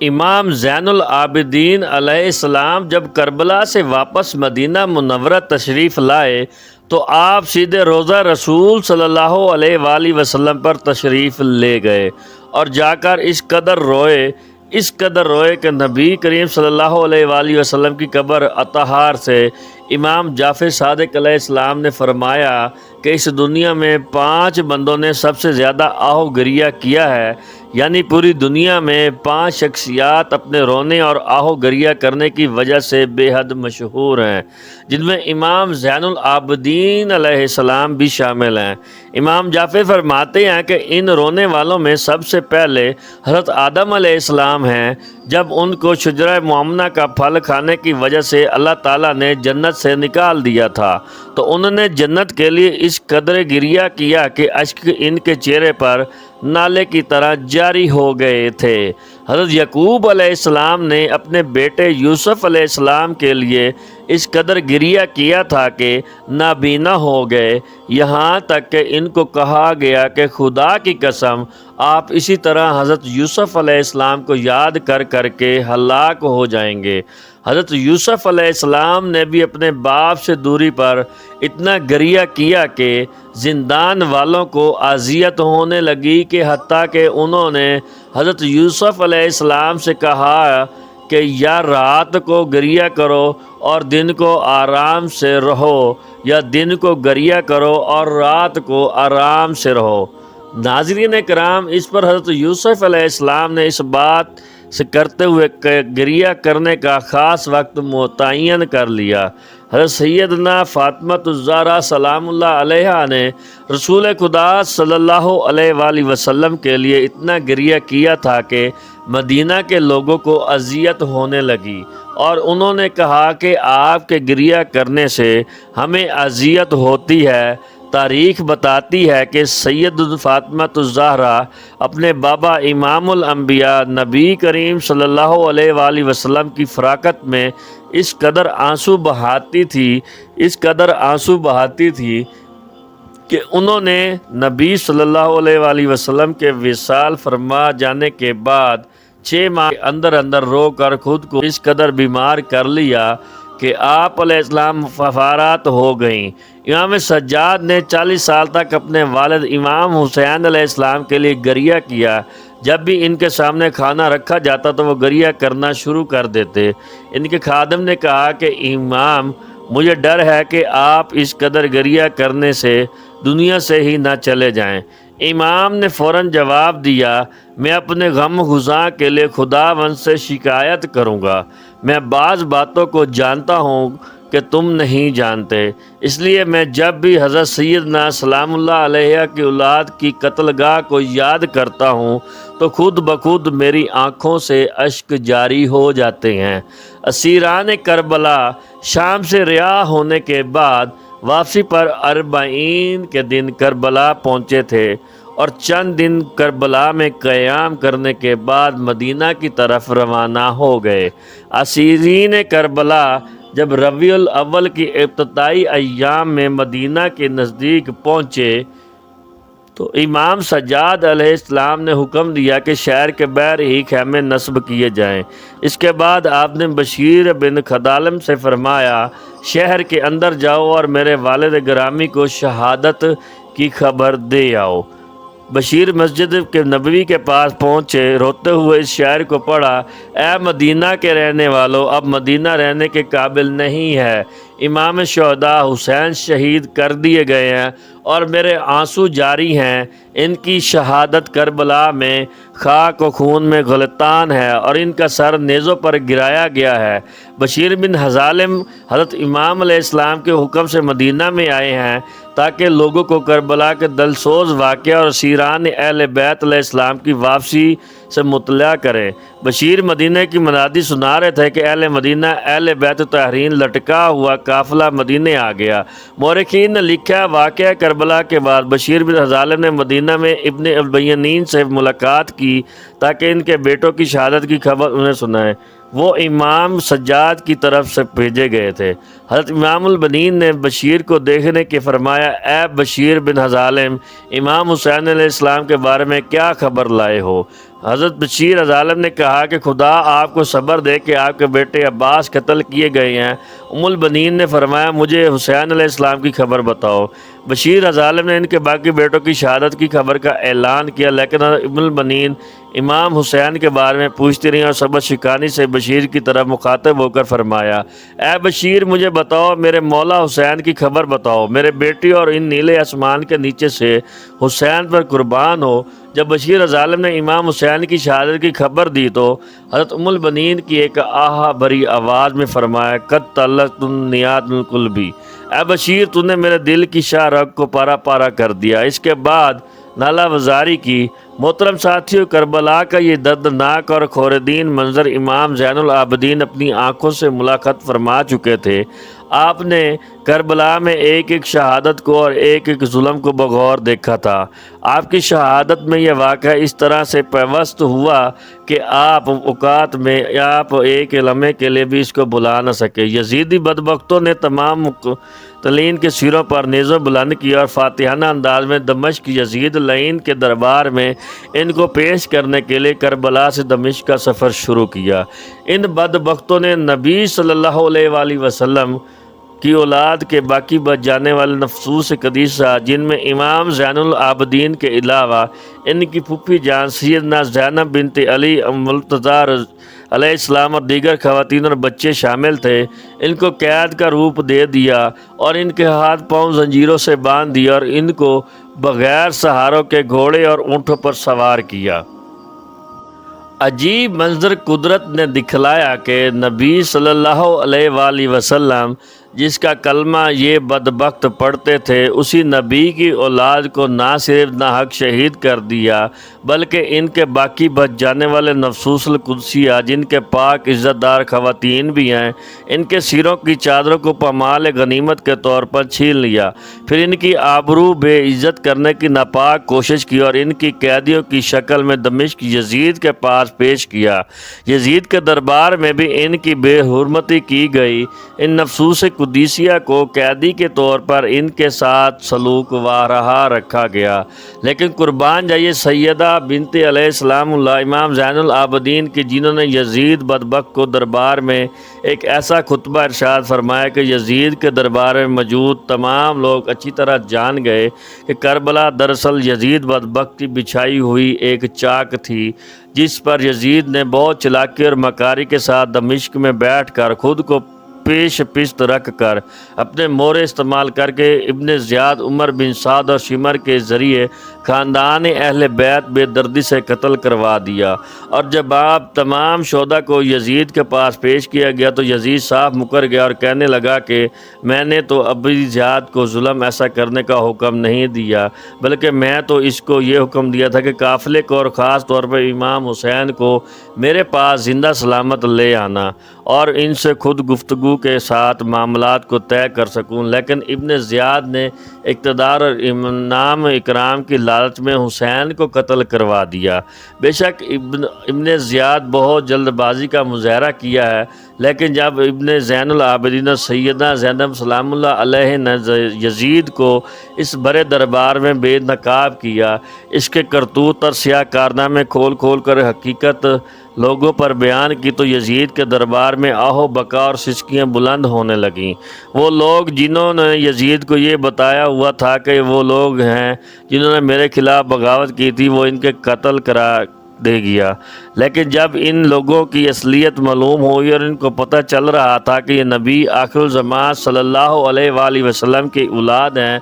امام زین العابدین علیہ السلام جب کربلا سے واپس مدینہ منورہ تشریف لائے تو آپ سیدھے روضہ رسول صلی اللہ علیہ وآلہ وسلم پر تشریف لے گئے اور جا کر اس قدر روئے کہ نبی کریم صلی اللہ علیہ وآلہ وسلم کی قبر اطہار سے امام جعفر صادق علیہ السلام نے فرمایا کہ اس دنیا میں 5 بندوں نے سب سے زیادہ آہو گریہ کیا ہے، یعنی پوری دنیا میں 5 شخصیات اپنے رونے اور آہو گریہ کرنے کی وجہ سے بے حد مشہور ہیں، جن میں امام زین العابدین علیہ السلام بھی شامل ہیں۔ امام جعفر فرماتے ہیں کہ ان رونے والوں میں سب سے پہلے حضرت آدم علیہ السلام ہیں۔ جب ان کو شجرہ معمنہ کا پھل کھانے کی وجہ سے اللہ تعالیٰ نے جنت سے نکال دیا تھا تو انہوں نے جنت کے لیے اس قدر گریہ کیا کہ اشک ان کے چہرے پر نالے کی طرح جاری ہو گئے تھے۔ حضرت یعقوب علیہ السلام نے اپنے بیٹے یوسف علیہ السلام کے لیے اس قدر گریہ کیا تھا کہ نابینا ہو گئے، یہاں تک کہ ان کو کہا گیا کہ خدا کی قسم آپ اسی طرح حضرت یوسف علیہ السلام کو یاد کر کر کے ہلاک ہو جائیں گے۔ حضرت یوسف علیہ السلام نے بھی اپنے باپ سے دوری پر اتنا گریہ کیا کہ زندان والوں کو اذیت ہونے لگی کہ حتیٰ کہ انہوں نے حضرت یوسف علیہ السلام سے کہا کہ یا رات کو گریہ کرو اور دن کو آرام سے رہو، یا دن کو گریہ کرو اور رات کو آرام سے رہو۔ ناظرین کرام، اس پر حضرت یوسف علیہ السلام نے اس بات سے کرتے ہوئے گریہ کرنے کا خاص وقت متعین کر لیا۔ حضرت سیدنا فاطمہ الزہرا سلام اللہ علیہا نے رسول خدا صلی اللہ علیہ وآلہ وسلم کے لیے اتنا گریہ کیا تھا کہ مدینہ کے لوگوں کو اذیت ہونے لگی، اور انہوں نے کہا کہ آپ کے گریہ کرنے سے ہمیں اذیت ہوتی ہے۔ تاریخ بتاتی ہے کہ سید فاطمہ الزہرا اپنے بابا امام الانبیاء نبی کریم صلی اللہ علیہ وآلہ وسلم کی فراقت میں اس قدر آنسو بہاتی تھی کہ انہوں نے نبی صلی اللہ علیہ وآلہ وسلم کے وصال فرما جانے کے بعد 6 ماہ کے اندر رو کر خود کو اس قدر بیمار کر لیا کہ آپ علیہ السلام وفات ہو گئیں۔ امام سجاد نے 40 سال تک اپنے والد امام حسین علیہ السلام کے لیے گریہ کیا۔ جب بھی ان کے سامنے کھانا رکھا جاتا تو وہ گریہ کرنا شروع کر دیتے۔ ان کے خادم نے کہا کہ امام، مجھے ڈر ہے کہ آپ اس قدر گریہ کرنے سے دنیا سے ہی نہ چلے جائیں۔ امام نے فوراً جواب دیا، میں اپنے غم گزاں کے لیے خداوند سے شکایت کروں گا۔ میں بعض باتوں کو جانتا ہوں کہ تم نہیں جانتے، اس لیے میں جب بھی حضرت سیدنا سلام اللہ علیہ کی اولاد کی قتل گاہ کو یاد کرتا ہوں تو خود بخود میری آنکھوں سے اشک جاری ہو جاتے ہیں۔ اسیران کربلا شام سے رہا ہونے کے بعد واپسی پر 40 کے دن کربلا پہنچے تھے اور چند دن کربلا میں قیام کرنے کے بعد مدینہ کی طرف روانہ ہو گئے۔ اسیرین کربلا جب ربیع الاول کی ابتدائی ایام میں مدینہ کے نزدیک پہنچے تو امام سجاد علیہ السلام نے حکم دیا کہ شہر کے باہر ہی خیمے نصب کیے جائیں۔ اس کے بعد آپ نے بشیر بن خدالم سے فرمایا، شہر کے اندر جاؤ اور میرے والد گرامی کو شہادت کی خبر دے آؤ۔ بشیر مسجد کے نبوی کے پاس پہنچے، روتے ہوئے اس شعر کو پڑھا، اے مدینہ کے رہنے والو، اب مدینہ رہنے کے قابل نہیں ہے۔ امام شہداء حسین شہید کر دیے گئے ہیں اور میرے آنسو جاری ہیں۔ ان کی شہادت کربلا میں خاک و خون میں غلطان ہے اور ان کا سر نیزوں پر گرایا گیا ہے۔ بشیر بن حزالم حضرت امام علیہ السلام کے حکم سے مدینہ میں آئے ہیں تاکہ لوگوں کو کربلا کے دلسوز واقعہ اور اسیران اہل بیت علیہ السلام کی واپسی سے مطلع کریں۔ بشیر مدینہ کی منادی سنا رہے تھے کہ اہل مدینہ، اہل بیت طاہرین لٹکا ہوا قافلہ مدینہ آ گیا۔ مورخین نے لکھا، واقعہ کربلا کے بعد بشیر بن حزالم نے مدینہ میں ابن البینین سے ملاقات کی تاکہ ان کے بیٹوں کی شہادت کی خبر انہیں سنائے۔ وہ امام سجاد کی طرف سے بھیجے گئے تھے۔ حضرت امام البنین نے بشیر کو دیکھنے کے فرمایا، اے بشیر بن حزالم، امام حسین علیہ السلام کے بارے میں کیا خبر لائے ہو؟ حضرت بشیر رضی اللہ عنہ نے کہا کہ خدا آپ کو صبر دے کہ آپ کے بیٹے عباس قتل کیے گئے ہیں۔ ام البنین نے فرمایا مجھے حسین علیہ السلام کی خبر بتاؤ۔ بشیر رضی اللہ عنہ نے ان کے باقی بیٹوں کی شہادت کی خبر کا اعلان کیا، لیکن ام البنین امام حسین کے بارے میں پوچھتی رہیں اور سبق شکانی سے بشیر کی طرف مخاطب ہو کر فرمایا، اے بشیر مجھے بتاؤ، میرے مولا حسین کی خبر بتاؤ، میرے بیٹی اور ان نیلے آسمان کے نیچے سے حسین پر قربان ہو۔ جب بشیر رضی اللہ عنہ نے امام حسین کی شہادت کی خبر دی تو حضرت ام البنین کی ایک آہا بھری آواز میں فرمایا، قد طلقت النیات من قلبی، اے بشیر تو نے میرے دل کی شاہ رگ کو پارا پارا کر دیا۔ اس کے بعد نالہ وزاری کی۔ محترم ساتھیوں، کربلا کا یہ دردناک اور خوردین منظر امام زین العابدین اپنی آنکھوں سے ملاقات فرما چکے تھے۔ آپ نے کربلا میں ایک ایک شہادت کو اور ایک ایک ظلم کو بغور دیکھا تھا۔ آپ کی شہادت میں یہ واقعہ اس طرح سے پیوست ہوا کہ آپ اوقات میں آپ ایک لمحے کے لیے بھی اس کو بلا نہ سکے۔ یزیدی بدبختوں نے تمام مقتلین کے سروں پر نیزوں بلند کی اور فاتحانہ انداز میں دمشق یزید لعین کے دربار میں ان کو پیش کرنے کے لیے کربلا سے دمشق کا سفر شروع کیا۔ ان بدبختوں نے نبی صلی اللہ علیہ وآلہ وسلم کی اولاد کے باقی بچ جانے والے نفوس قدیسہ، جن میں امام زین العابدین کے علاوہ ان کی پھوپھی جان سیدنا زینب بنت علی مرتضیٰ علیہ السلام اور دیگر خواتین اور بچے شامل تھے، ان کو قید کا روپ دے دیا اور ان کے ہاتھ پاؤں زنجیروں سے باندھ دیا اور ان کو بغیر سہاروں کے گھوڑے اور اونٹوں پر سوار کیا۔ عجیب منظر قدرت نے دکھلایا کہ نبی صلی اللہ علیہ وآلہ وسلم جس کا کلمہ یہ بدبخت پڑھتے تھے، اسی نبی کی اولاد کو نہ صرف ناحق شہید کر دیا بلکہ ان کے باقی بچ جانے والے نفوس القدسیہ، جن کے پاک عزت دار خواتین بھی ہیں، ان کے سروں کی چادروں کو پامال غنیمت کے طور پر چھین لیا، پھر ان کی آبرو بے عزت کرنے کی ناپاک کوشش کی اور ان کی قیدیوں کی شکل میں دمشق یزید کے پاس پیش کیا۔ یزید کے دربار میں بھی ان کی بے حرمتی کی گئی۔ ان نفوس قدیسیہ کو قیدی کے طور پر ان کے ساتھ سلوک وارہا رکھا گیا، لیکن قربان جائیے سیدہ بنت علیہ السلام اللہ امام زین العابدین کی، جنہوں نے یزید بدبخت کو دربار میں ایک ایسا خطبہ ارشاد فرمایا کہ یزید کے دربار میں موجود تمام لوگ اچھی طرح جان گئے کہ کربلا دراصل یزید بدبخت کی بچھائی ہوئی ایک چاک تھی، جس پر یزید نے بہت چلاکی اور مکاری کے ساتھ دمشق میں بیٹھ کر خود کو پیش پشت رکھ کر اپنے مورے استعمال کر کے ابن زیاد، عمر بن سعد اور شمر کے ذریعے خاندان اہل بیت بے دردی سے قتل کروا دیا۔ اور جب آپ تمام شہداء کو یزید کے پاس پیش کیا گیا تو یزید صاف مکر گیا اور کہنے لگا کہ میں نے تو ابی زیاد کو ظلم ایسا کرنے کا حکم نہیں دیا، بلکہ میں تو اس کو یہ حکم دیا تھا کہ قافلے کو اور خاص طور پر امام حسین کو میرے پاس زندہ سلامت لے آنا اور ان سے خود گفتگو کے ساتھ معاملات کو طے کر سکوں، لیکن ابن زیاد نے اقتدار اور انعام اکرام کی لالچ میں حسین کو قتل کروا دیا۔ بے شک ابن زیاد بہت جلد بازی کا مظاہرہ کیا ہے، لیکن جب ابن زین العابدین اور سیدہ زینب سلام اللہ علیہ نے یزید کو اس بڑے دربار میں بے نقاب کیا، اس کے کرتوت اور سیاہ کارنامے کھول کھول کر حقیقت لوگوں پر بیان کی، تو یزید کے دربار میں آہو بکا اور سسکیاں بلند ہونے لگیں۔ وہ لوگ جنہوں نے یزید کو یہ بتایا ہوا تھا کہ وہ لوگ ہیں جنہوں نے میرے خلاف بغاوت کی تھی، وہ ان کے قتل کرا دے گیا، لیکن جب ان لوگوں کی اصلیت معلوم ہوئی اور ان کو پتہ چل رہا تھا کہ یہ نبی آخر الزمان صلی اللہ علیہ وآلہ وسلم کی اولاد ہیں،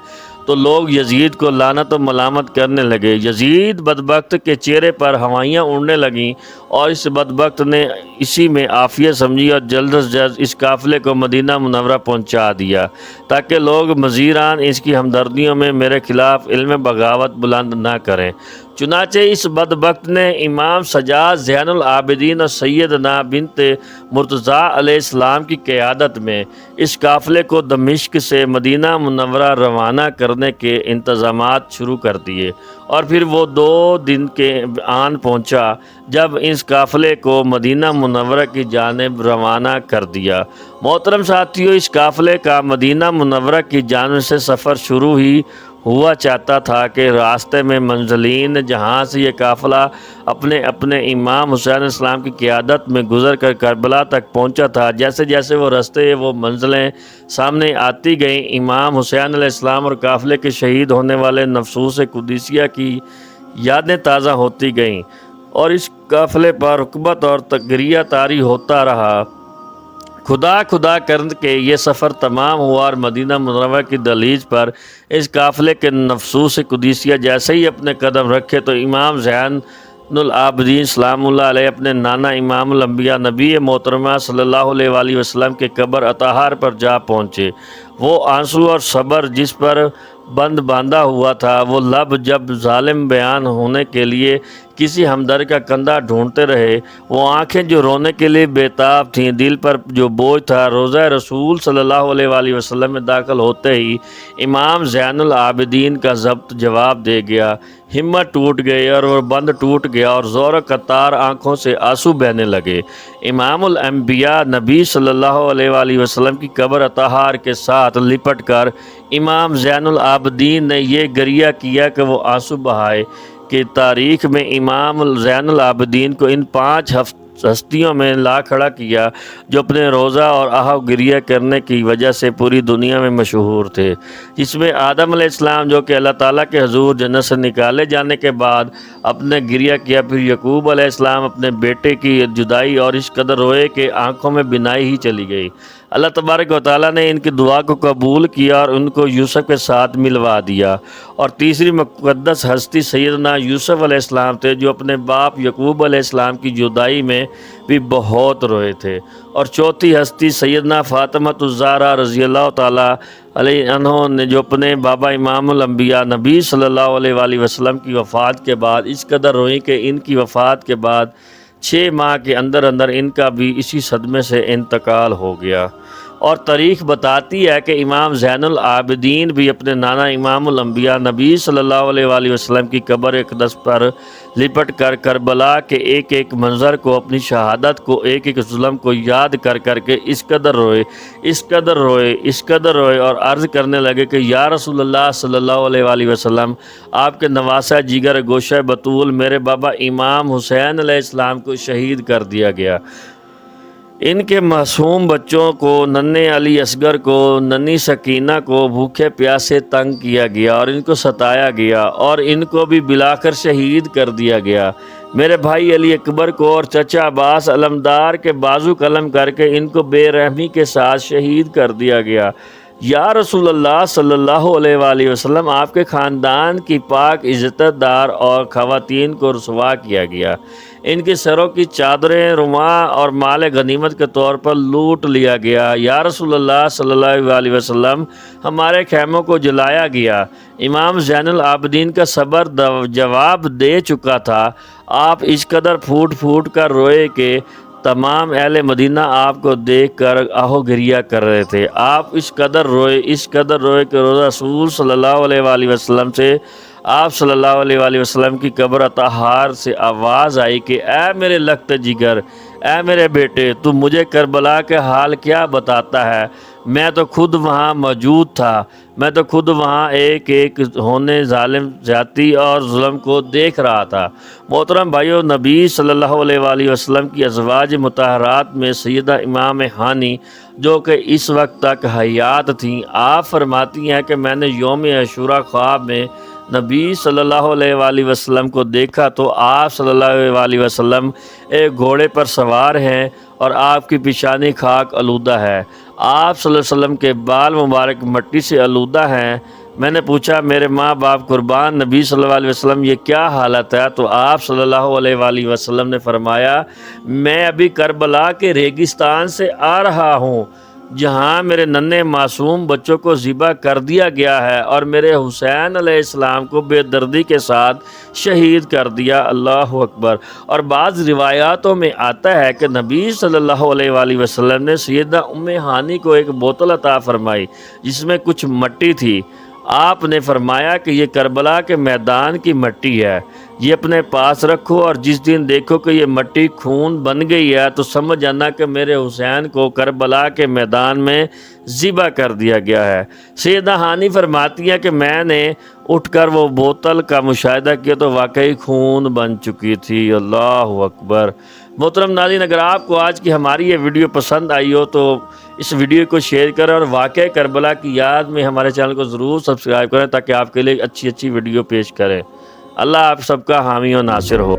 تو لوگ یزید کو لعنت و ملامت کرنے لگے۔ یزید بدبخت کے چہرے پر ہوائیاں اڑنے لگیں اور اس بدبخت نے اسی میں عافیت سمجھی اور جلد از جلد اس قافلے کو مدینہ منورہ پہنچا دیا تاکہ لوگ مزیران اس کی ہمدردیوں میں میرے خلاف علم بغاوت بلند نہ کریں۔ چنانچہ اس بدبخت نے امام سجاد زین العابدین اور سیدنا بنت مرتضیٰ علیہ السلام کی قیادت میں اس قافلے کو دمشق سے مدینہ منورہ روانہ کرنے کے انتظامات شروع کر دیے، اور پھر وہ 2 دن کے آن پہنچا جب اس قافلے کو مدینہ منورہ کی جانب روانہ کر دیا۔ محترم ساتھیوں، اس قافلے کا مدینہ منورہ کی جانب سے سفر شروع ہی ہوا چاہتا تھا کہ راستے میں منزلین جہاں سے یہ قافلہ اپنے اپنے امام حسین علیہ السلام کی قیادت میں گزر کر کربلا تک پہنچا تھا، جیسے جیسے وہ منزلیں سامنے آتی گئیں، امام حسین علیہ السلام اور قافلے کے شہید ہونے والے نفوس قدسیہ کی یادیں تازہ ہوتی گئیں، اور اس قافلے پر رغبت اور تگریہ طاری ہوتا رہا۔ خدا خدا کر کے یہ سفر تمام ہوا، اور مدینہ منورہ کی دہلیز پر اس قافلے کے نفوس قدسیہ جیسے ہی اپنے قدم رکھے تو امام زین العابدین سلام اللہ علیہ اپنے نانا امام الانبیاء نبی محترمہ صلی اللہ علیہ وآلہ وسلم کے قبر اطہار پر جا پہنچے۔ وہ آنسو اور صبر جس پر بند باندھا ہوا تھا، وہ لب جب ظالم بیان ہونے کے لیے کسی ہمدرد کا کندھا ڈھونڈتے رہے، وہ آنکھیں جو رونے کے لیے بےتاب تھیں، دل پر جو بوجھ تھا، روضہ رسول صلی اللہ علیہ وآلہ وسلم میں داخل ہوتے ہی امام زین العابدین کا ضبط جواب دے گیا، ہمت ٹوٹ گئی اور وہ بند ٹوٹ گیا اور زور قطار آنکھوں سے آنسو بہنے لگے۔ امام الانبیاء نبی صلی اللہ علیہ وآلہ وسلم کی قبر اطہار کے ساتھ لپٹ کر امام زین العابدین نے یہ گریہ کیا کہ وہ آنسو بہائے کہ تاریخ میں امام زین العابدین کو ان 5 ہستیوں میں لا کھڑا کیا جو اپنے روزہ اور آہ گریہ کرنے کی وجہ سے پوری دنیا میں مشہور تھے، جس میں آدم علیہ السلام جو کہ اللہ تعالیٰ کے حضور جنت سے نکالے جانے کے بعد اپنے گریہ کیا، پھر یعقوب علیہ السلام اپنے بیٹے کی جدائی اور اس قدر روئے کہ آنکھوں میں بینائی ہی چلی گئی۔ اللہ تبارک و تعالیٰ نے ان کی دعا کو قبول کیا اور ان کو یوسف کے ساتھ ملوا دیا، اور تیسری مقدس ہستی سیدنا یوسف علیہ السلام تھے جو اپنے باپ یعقوب علیہ السلام کی جدائی میں بھی بہت روئے تھے، اور چوتھی ہستی سیدنا فاطمۃ الزہرا رضی اللہ تعالیٰ علیہ عنہ نے جو اپنے بابا امام الانبیاء نبی صلی اللہ علیہ وآلہ وسلم کی وفات کے بعد اس قدر روئیں کہ ان کی وفات کے بعد 6 ماہ کے اندر ان کا بھی اسی صدمے سے انتقال ہو گیا۔ اور تاریخ بتاتی ہے کہ امام زین العابدین بھی اپنے نانا امام الانبیاء نبی صلی اللہ علیہ وآلہ وسلم کی قبر اقدس پر لپٹ کر کربلا کے ایک ایک منظر کو، اپنی شہادت کو، ایک ایک ظلم کو یاد کر کے اس قدر روئے اور عرض کرنے لگے کہ یا رسول اللہ صلی اللہ علیہ وآلہ وسلم، آپ کے نواسہ جگر گوشہ بطول میرے بابا امام حسین علیہ السلام کو شہید کر دیا گیا۔ ان کے معصوم بچوں کو، ننھے علی اصغر کو، ننھی سکینہ کو بھوکے پیاسے تنگ کیا گیا اور ان کو ستایا گیا اور ان کو بھی بلاکر شہید کر دیا گیا۔ میرے بھائی علی اکبر کو اور چچا عباس علمدار کے بازو قلم کر کے ان کو بے رحمی کے ساتھ شہید کر دیا گیا۔ یا رسول اللہ صلی اللہ علیہ وآلہ وسلم، آپ کے خاندان کی پاک عزت دار اور خواتین کو رسوا کیا گیا، ان کے سروں کی چادریں، رماح اور مال غنیمت کے طور پر لوٹ لیا گیا۔ یا رسول اللہ صلی اللہ علیہ وسلم، ہمارے خیموں کو جلایا گیا۔ امام زین العابدین کا صبر جواب دے چکا تھا۔ آپ اس قدر پھوٹ پھوٹ کر روئے کہ تمام اہل مدینہ آپ کو دیکھ کر آہو گریہ کر رہے تھے۔ آپ اس قدر روئے کہ روزہ رسول صلی اللہ علیہ وآلہ وسلم سے آپ صلی اللہ علیہ وآلہ وسلم کی قبر اطہار سے آواز آئی کہ اے میرے لخت جگر، اے میرے بیٹے، تو مجھے کربلا کے حال کیا بتاتا ہے؟ میں تو خود وہاں موجود تھا، میں تو خود وہاں ایک ایک ہونے ظالم زیادتی اور ظلم کو دیکھ رہا تھا۔ محترم بھائیو، نبی صلی اللہ علیہ وآلہ وسلم کی ازواج مطہرات میں سیدہ امام ہانی جو کہ اس وقت تک حیات تھیں، آپ فرماتی ہیں کہ میں نے یوم عاشوراء خواب میں نبی صلی اللہ علیہ وآلہ وسلم کو دیکھا تو آپ صلی اللہ علیہ وآلہ وسلم ایک گھوڑے پر سوار ہیں اور آپ کی پیشانی خاک آلودہ ہے، آپ صلی اللہ علیہ وسلم کے بال مبارک مٹی سے آلودہ ہیں۔ میں نے پوچھا میرے ماں باپ قربان نبی صلی اللہ علیہ وسلم یہ کیا حالت ہے؟ تو آپ صلی اللہ علیہ وآلہ وسلم نے فرمایا میں ابھی کربلا کے ریگستان سے آ رہا ہوں جہاں میرے ننھے معصوم بچوں کو ذبح کر دیا گیا ہے اور میرے حسین علیہ السلام کو بے دردی کے ساتھ شہید کر دیا۔ اللہ اکبر۔ اور بعض روایاتوں میں آتا ہے کہ نبی صلی اللہ علیہ وآلہ وسلم نے سیدہ ام ہانی کو ایک بوتل عطا فرمائی جس میں کچھ مٹی تھی۔ آپ نے فرمایا کہ یہ کربلا کے میدان کی مٹی ہے یہ اپنے پاس رکھو، اور جس دن دیکھو کہ یہ مٹی خون بن گئی ہے تو سمجھ جانا کہ میرے حسین کو کربلا کے میدان میں ذبح کر دیا گیا ہے۔ سیدہ ہانی فرماتی ہیں کہ میں نے اٹھ کر وہ بوتل کا مشاہدہ کیا تو واقعی خون بن چکی تھی۔ اللہ اکبر۔ محترم ناظرین، اگر آپ کو آج کی ہماری یہ ویڈیو پسند آئی ہو تو اس ویڈیو کو شیئر کریں، اور واقعہ کربلا کی یاد میں ہمارے چینل کو ضرور سبسکرائب کریں تاکہ آپ کے لیے اچھی ویڈیو پیش کریں۔ اللہ آپ سب کا حامی و ناصر ہو۔